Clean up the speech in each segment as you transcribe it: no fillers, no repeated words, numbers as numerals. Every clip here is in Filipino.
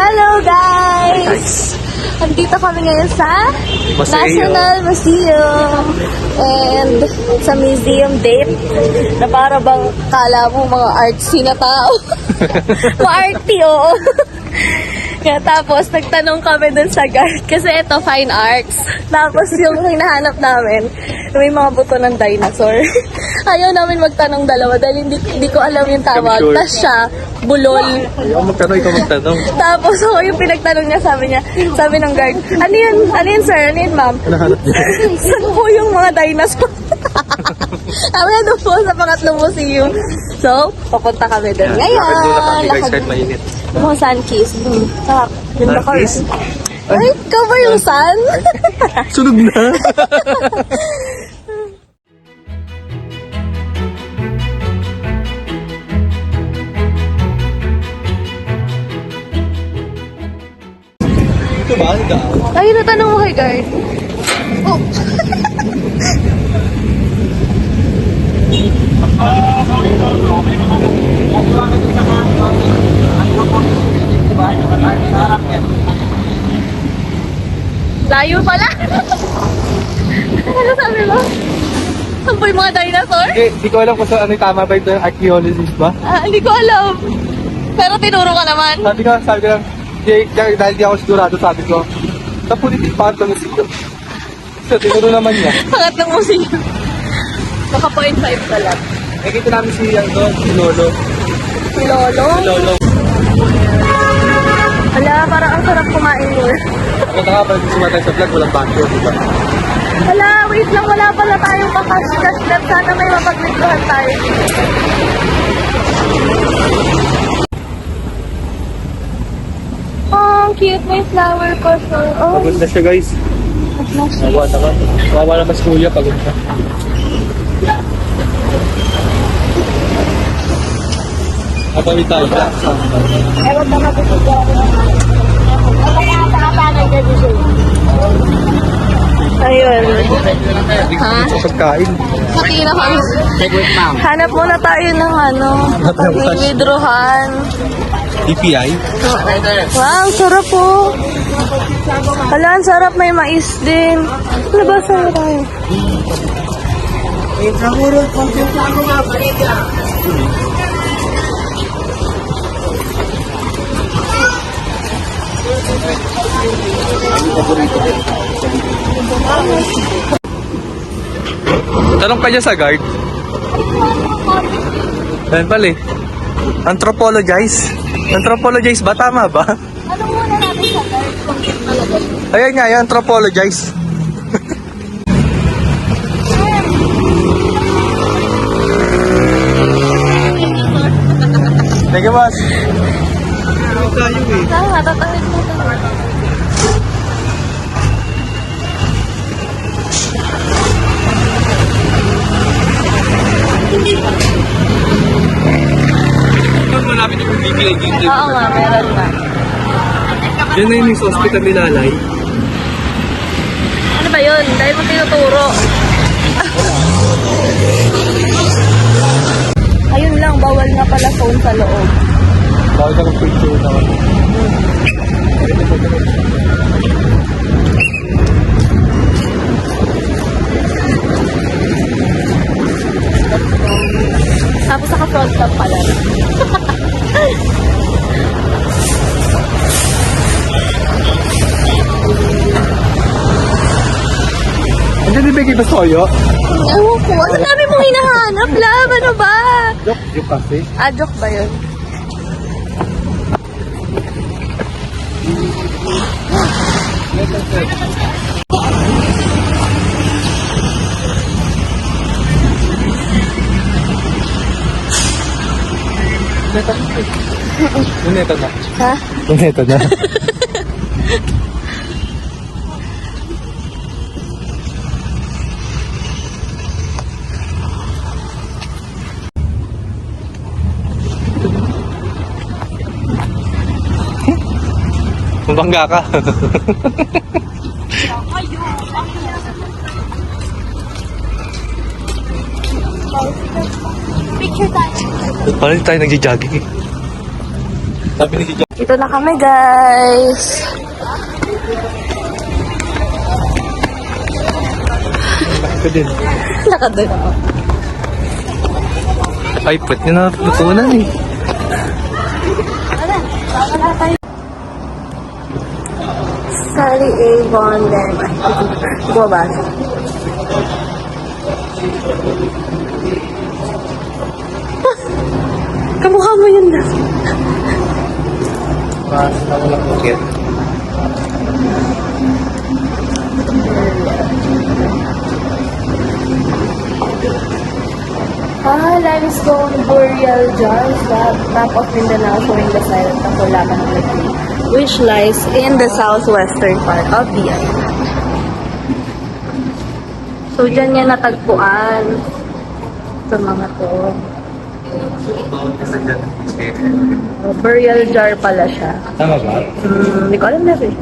Hello guys! Andito kami ngayon sa National Museum and sa museum date na para bang kala mo mga artsy na tao. Ma-arty, oo. Kaya tapos nagtanong kami dun sa guard kasi ito fine arts. Tapos yung hinahanap namin may mga buto ng dinosaur. Ayaw namin magtanong dalawa dahil hindi ko alam yung tawag. Sure. Tapos siya, bulol. Ayaw magtanong, ikaw magtanong. Tapos ako yung pinagtanong niya, sabi ng guard, ano yun sir, ano yun ma'am? Nahanap niya. Saan po yung mga dinosaur? Sabi na doon po sa pangatlong museum. So, papunta kami doon. Ngayon, Lakad muna kami guys kahit mainit. mga sun kiss. Sarap. Ganda ka. Kiss? Ay, cover yung sun. Sunog na. Ito ba? Ay, natanong mo kay guard. Oh. Layo pala. Ano sabi mo? Saan po yung mga dinosaur? Hindi ko alam kung saan ano yung tama ba ito, archaeologist ba? Hindi ko alam. Pero tinuro ka naman. Sabi ko lang, dahil di ako sigurado, sabi ko, sa politik pa ito ng sito. So, tinuro naman niya. Pangat ng museum. Baka 0.5 ka lang. Nakita namin si Lolo. Si Lolo? Lolo. Hala, parang ang sarap kumain mo. Punta ka pa rin sumatay sa vlog, walang bago, di ba? Hala, wait lang. Wala pala tayong makash-cash left. Sana may mapaglintuhan tayo. Oh, ang cute. May flower ko. Oh, Pagod na siya guys. Nawa na ka. Wawa naman si Kuya, pagod na. Kapawin tayo. ewan ka mapipigyan. Ayun. Ha? Sa pagkain. Sakina kami. Hanap muna tayo ng withdrawhan. DPI? Wow, ang sarap po. Hala, ang sarap. May mais din. Labasan na tayo. Tanong ka niya sa guard. Ayan pala eh. Anthropologize ba? Tama ba? Ano muna natin sa guard? Ayan nga, yan, anthropologize. Thank you, boss. Tayo eh. Tama, tatawid mo tayo. Malapit yung bibigay dito. Oo nga, meron na. Yan na yung sa hospital ni Lalay. Ano ba yun? Dahil mo tinuturo. Ayun lang, bawal nga pala phone sa loob. Bawal ka mag-picture na ako. Tapos naka-front cam pala. Andiyan din bigay ba soyo? Ewan ko, ang dami mong hinahanap, love. Ano ba? Joke kasi. Joke ba yun? Luneto na. Ha? Luneto na. Mabangga ka. Picture tayo. Paano tayo nagja-jogging eh? Sabi ni si Jack. Dito na kami, guys. Ito din. Nakadun ako. Ay, pwede na natutunan eh. Sally A. Von Derman. Bumaba. Kamukha mo yun na. Mas ako lang bukit. Limestone burial jars that top of Mindanao showing the silent Kapulakan of the tree, which lies in the southwestern part of the island. So, dyan niya natagpuan sa mga to. Burial jar pala siya. Tama ba? Hindi ko alam na eh.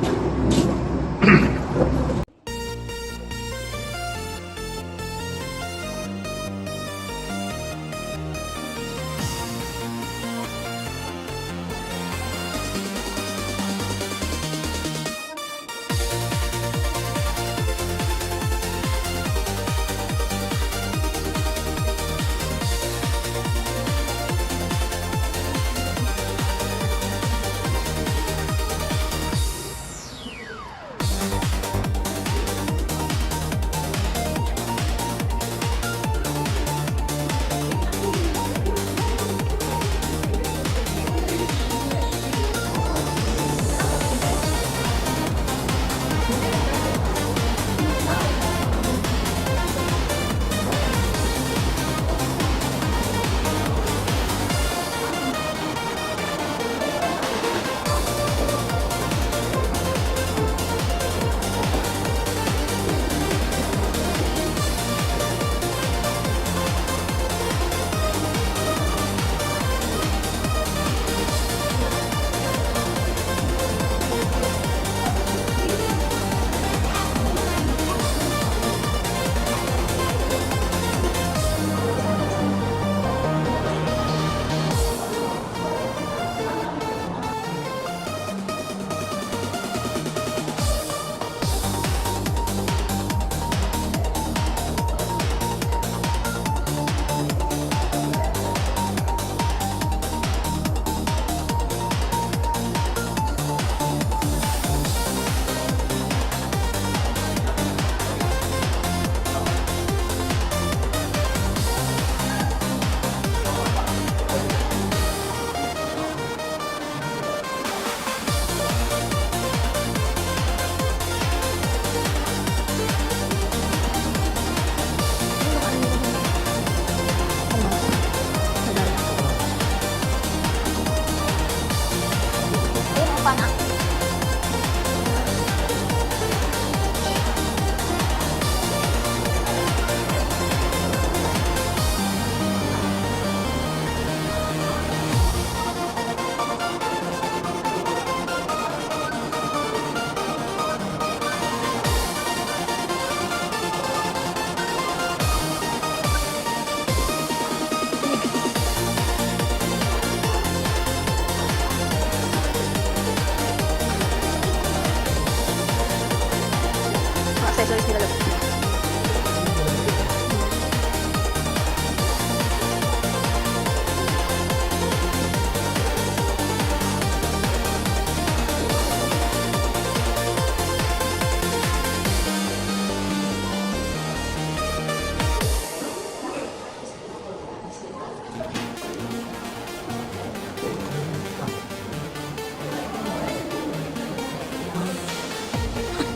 accessories nila lang.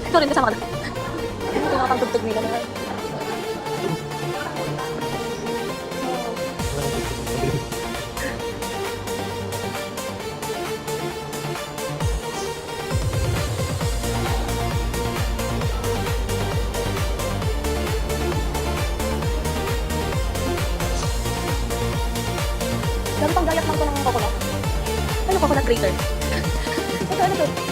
Ito rin kasama ka na. Ito yung mga pangtugtog nila naman. Dami pang gayat lang ko ng coconut. Ano coconut grater? Ito ano to?